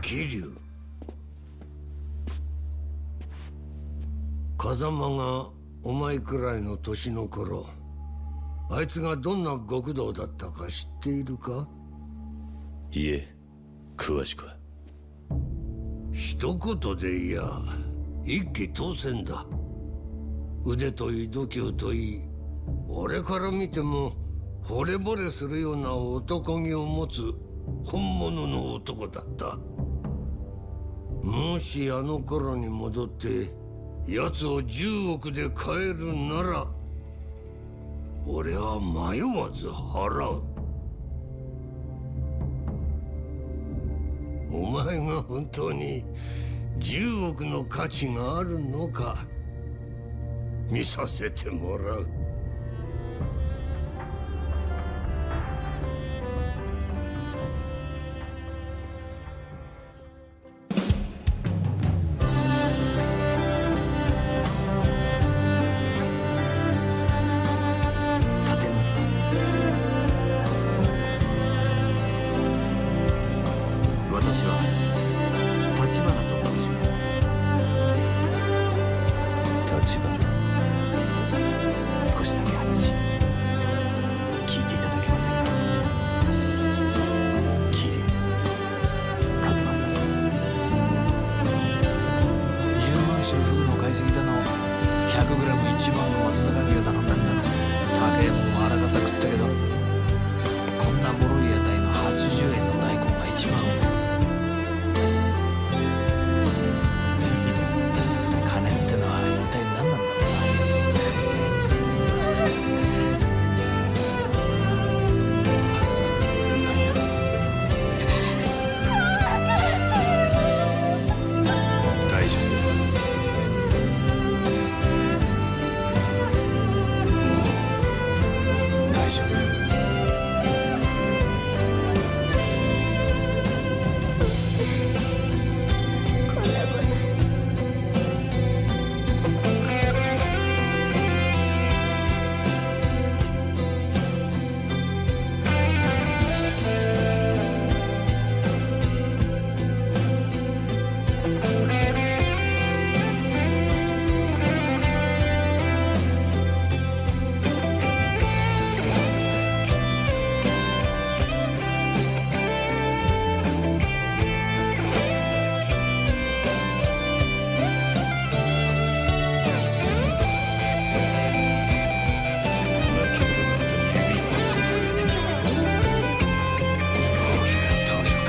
桐生。風間がお前くらいの年の頃、あいつがどんな極道だったか知っているか？いえ、詳しくは。一言でいや一騎当千だ。腕といい度胸といい、俺から見ても惚れ惚れするような男気を持つ本物の男だった。もしあの頃に戻って奴を10億で買えるなら、俺は迷わず払う。お前が本当に10億の価値があるのか見させてもらう。立てますか？私は立花と申します。立花。少しだけ話聞いていただけませんか？桐生一馬さん、10万種フグの買いすぎだの、100グラム1万の松阪牛を頼んだんだの。高えもんはあらかた食ったけど、こんなボロい屋台の80円の大根が1万円。金ってのは一体何なんだろう大丈夫。もう大丈夫。どうしてこんなことに。お姉ちゃん、私ありがとう。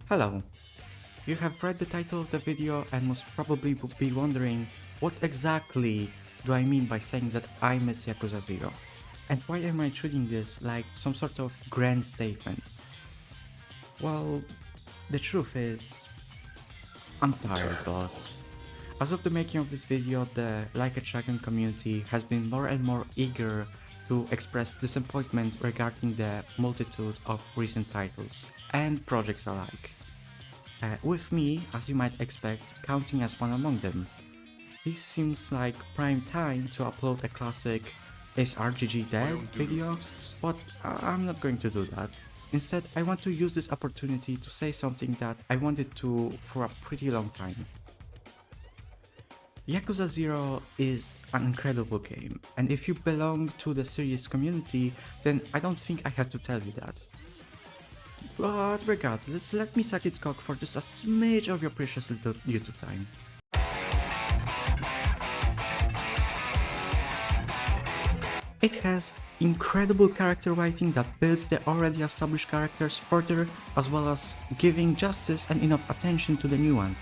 Hello. You have read the title of the video and must probably be wondering what exactly do I mean by saying that I miss Yakuza 0? And why am I treating this like some sort of grand statement? Well, the truth is, I'm tired, boss. As of the making of this video, the Like a Dragon community has been more and more eager to express disappointment regarding the multitude of recent titles and projects alike. With me, as you might expect, counting as one among them. This seems like prime time to upload a classic "Is RGG dead?" video, but I'm not going to do that. Instead, I want to use this opportunity to say something that I wanted to for a pretty long time. Yakuza 0 is an incredible game, and if you belong to the series community, then I don't think I have to tell you that. But regardless, let me suck its cock for just a smidge of your precious little YouTube time. It has incredible character writing that builds the already established characters further, as well as giving justice and enough attention to the new ones.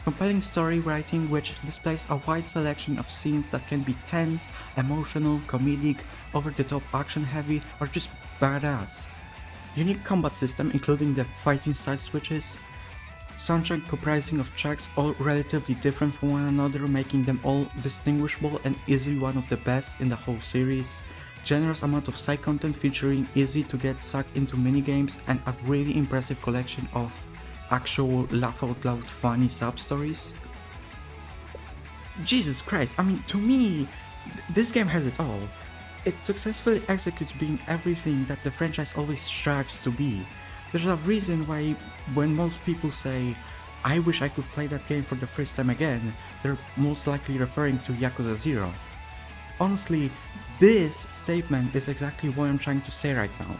Compelling story writing which displays a wide selection of scenes that can be tense, emotional, comedic, over-the-top action-heavy, or just badass. Unique combat system including the fighting style switches, soundtrack comprising of tracks all relatively different from one another, making them all distinguishable and easily one of the best in the whole series, generous amount of side content featuring easy to get sucked into minigames, and a really impressive collection of actual laugh out loud funny sub-stories. Jesus Christ, I mean, to me, this game has it all. It successfully executes being everything that the franchise always strives to be. There's a reason why when most people say, I wish I could play that game for the first time again, they're most likely referring to Yakuza 0. Honestly, this statement is exactly what I'm trying to say right now.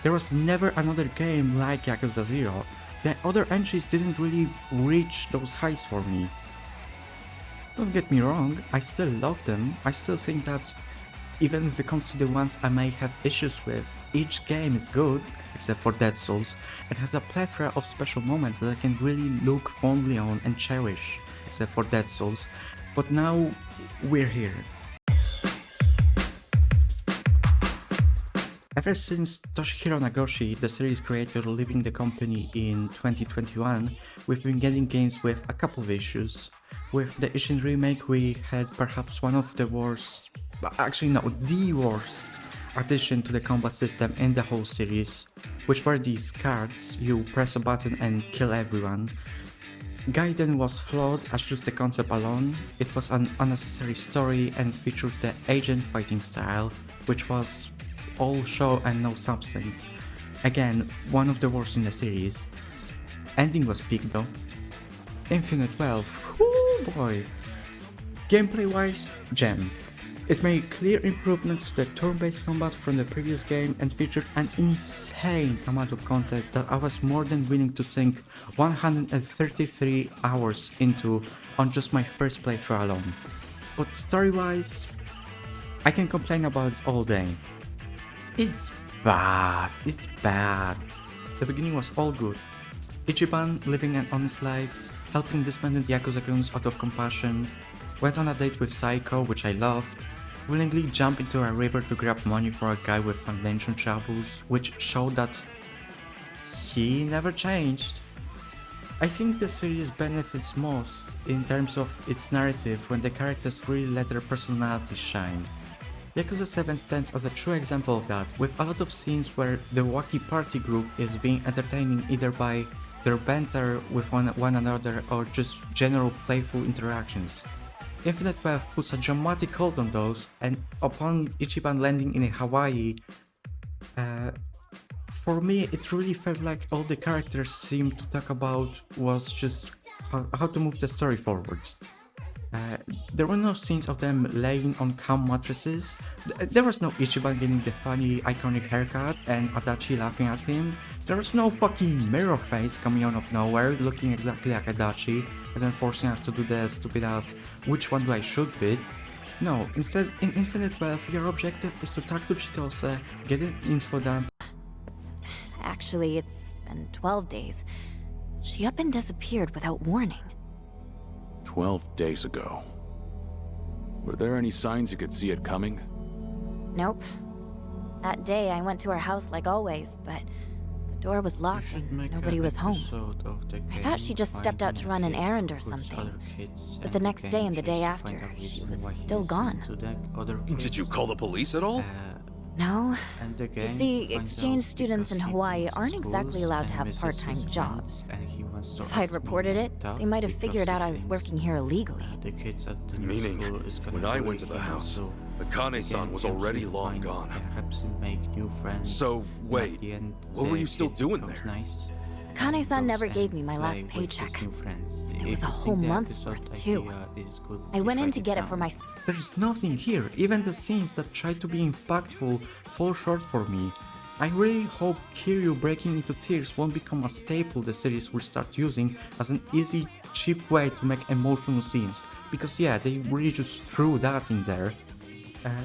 There was never another game like Yakuza 0. The other entries didn't really reach those heights for me. Don't get me wrong, I still love them. I still think that even if it comes to the ones I may have issues with, each game is good, except for Dead Souls, and has a plethora of special moments that I can really look fondly on and cherish, except for Dead Souls. But now, we're here. Ever since Toshihiro Nagoshi, the series creator, leaving the company in 2021, we've been getting games with a couple of issues. With the Ishin remake, we had perhaps one of the worst, actually no, the worst addition to the combat system in the whole series, which were these cards. You press a button and kill everyone. Gaiden was flawed as just the concept alone. It was an unnecessary story and featured the agent fighting style, which was all show and no substance. Again, one of the worst in the series. Ending was peak though. Infinite Wealth, whoo boy. Gameplay wise, gem. It made clear improvements to the turn-based combat from the previous game and featured an insane amount of content that I was more than willing to sink 133 hours into on just my first playthrough alone. But story-wise, I can complain about it all day. It's bad. The beginning was all good. Ichiban living an honest life, helping despondent Yakuza goons out of compassion, went on a date with Psycho, which I loved, willingly jumped into a river to grab money for a guy with financial troubles, which showed that he never changed. I think the series benefits most in terms of its narrative when the characters really let their personalities shine. Yakuza 7 stands as a true example of that, with a lot of scenes where the wacky party group is being entertaining either by their banter with one another or just general playful interactions. Infinite Wealth puts a dramatic hold on those, and upon Ichiban landing in Hawaii, for me it really felt like all the characters seemed to talk about was just how to move the story forward. There were no scenes of them laying on calm mattresses. There was no Ichiban getting the funny iconic haircut and Adachi laughing at him. There was no fucking mirror face coming out of nowhere looking exactly like Adachi and then forcing us to do the stupid ass which one do I shoot with. No, instead in Infinite Wealth your objective is to talk to Chitose, get an info dump. Actually, it's been 12 days. She up and disappeared without warning. 12 days ago. Were there any signs you could see it coming? Nope. That day I went to her house like always, but the door was locked and nobody was home. I thought she just stepped out to run an errand or something. But the next day and the day after, she was still gone. Did you call the police at all? No. You see, exchange students in Hawaii aren't exactly allowed to have part-time jobs. If I'd reported it, they might have figured out I was working here illegally. Meaning, when I went to the house, Akane-san was already long gone. Perhaps make new friends. So, and wait, at the end, what were you still it doing becomes there? Nice. Kane-san never Goes gave and me my play last with his paycheck. new friends. It If was a you whole think the month's episode worth, too. idea is good, I went please in write to get it for down. my... There's nothing here, even the scenes that try to be impactful fall short for me. I really hope Kiryu breaking into tears won't become a staple the series will start using as an easy, cheap way to make emotional scenes, because yeah, they really just threw that in there.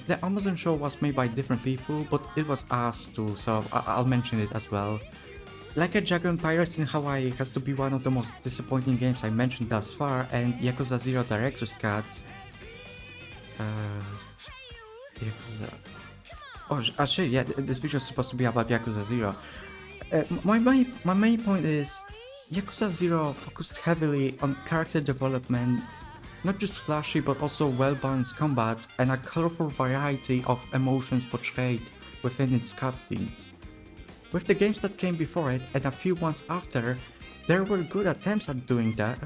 The Amazon show was made by different people, but it was us too, so I'll mention it as well. Like a Dragon Pirates in Hawaii has to be one of the most disappointing games I mentioned thus far, and Yakuza 0 Director's Cut. Yakuza. Oh, actually, yeah, this video is supposed to be about Yakuza 0. My main point is, Yakuza 0 focused heavily on character development, not just flashy but also well-balanced combat and a colorful variety of emotions portrayed within its cutscenes. With the games that came before it and a few months after, there were good attempts at doing that,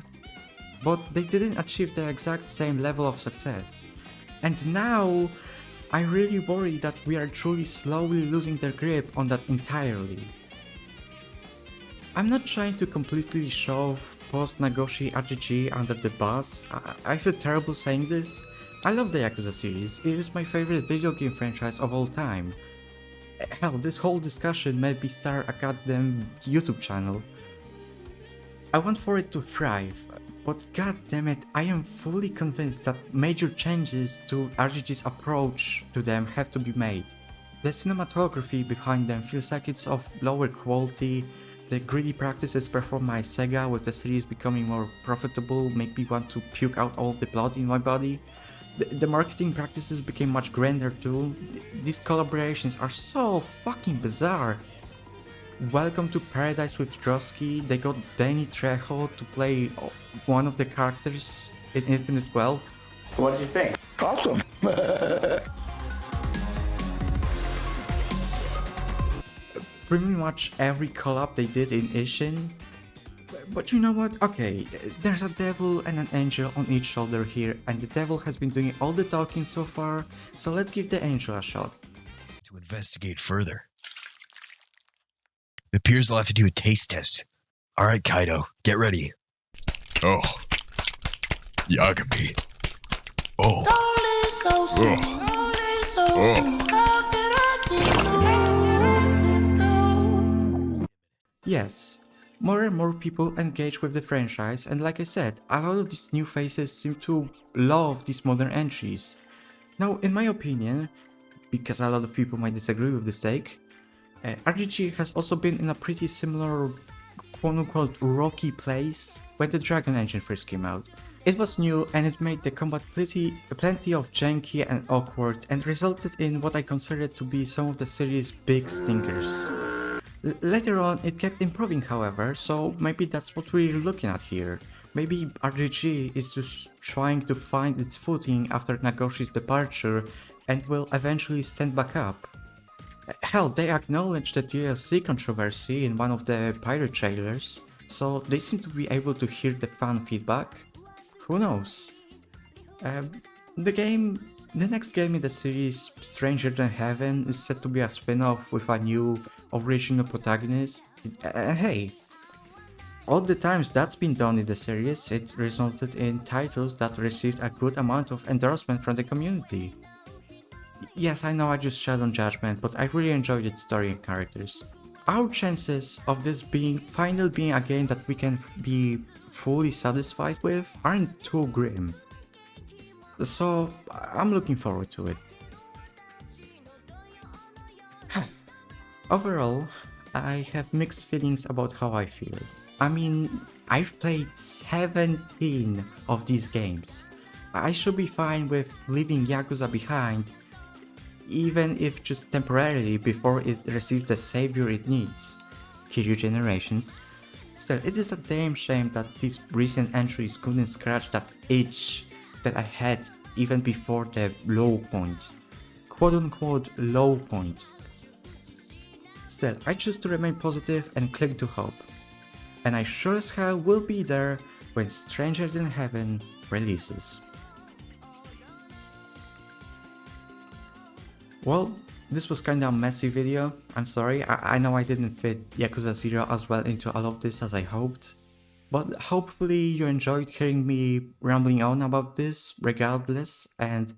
but they didn't achieve the exact same level of success. And now, I really worry that we are truly slowly losing their grip on that entirely. I'm not trying to completely shove post-Nagoshi RPG under the bus. I feel terrible saying this. I love the Yakuza series, it is my favorite video game franchise of all time. Hell, this whole discussion made me start a goddamn YouTube channel. I want for it to thrive, but goddammit, I am fully convinced that major changes to RGG's approach to them have to be made. The cinematography behind them feels like it's of lower quality, the greedy practices performed by Sega with the series becoming more profitable make me want to puke out all the blood in my body. The marketing practices became much grander too. These collaborations are so fucking bizarre. Welcome to Paradise with Drosky, they got Danny Trejo to play one of the characters in Infinite Wealth. What did you think? Awesome. Pretty much every collab they did in Ishin. But you know what? Okay, there's a devil and an angel on each shoulder here, and the devil has been doing all the talking so far, so let's give the angel a shot. To investigate further. It appears I'll have to do a taste test. Alright, Kaido, get ready. Oh. Yagami. Oh. Yes, more and more people engage with the franchise, and like I said, a lot of these new faces seem to love these modern entries. Now, in my opinion, because a lot of people might disagree with this take, RGG has also been in a pretty similar quote-unquote rocky place when the Dragon Engine first came out. It was new and it made the combat plenty of janky and awkward and resulted in what I considered to be some of the series' big stinkers. Later on, it kept improving however, so maybe that's what we're looking at here. Maybe RGG is just trying to find its footing after Nagoshi's departure and will eventually stand back up. Hell, they acknowledged the DLC controversy in one of the pirate trailers, so they seem to be able to hear the fan feedback. Who knows? The next game in the series, Stranger Than Heaven, is set to be a spin-off with a new original protagonist. And hey, all the times that's been done in the series, it resulted in titles that received a good amount of endorsement from the community. Yes, I know I just shed on Judgment, but I really enjoyed its story and characters. Our chances of this finally being a game that we can be fully satisfied with aren't too grim. So, I'm looking forward to it. Overall, I have mixed feelings about how I feel. I mean, I've played 17 of these games. I should be fine with leaving Yakuza behind, even if just temporarily before it receives the savior it needs, Kiryu Generations. Still, it is a damn shame that these recent entries couldn't scratch that itch that I had even before the low point. Quote unquote low point. Still, I choose to remain positive and cling to hope. And I sure as hell will be there when Stranger Than Heaven releases. Well, this was kinda a messy video. I'm sorry. I know I didn't fit Yakuza 0 as well into all of this as I hoped. But hopefully you enjoyed hearing me rambling on about this regardless, and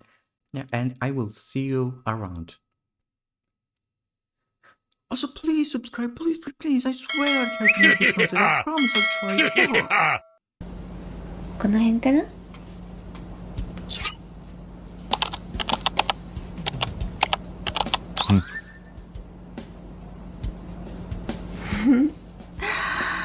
yeah, and I will see you around. Also, please subscribe, please, please. I swear I'll try to make good content. I promise I'll try. Oh. この辺かな。うん。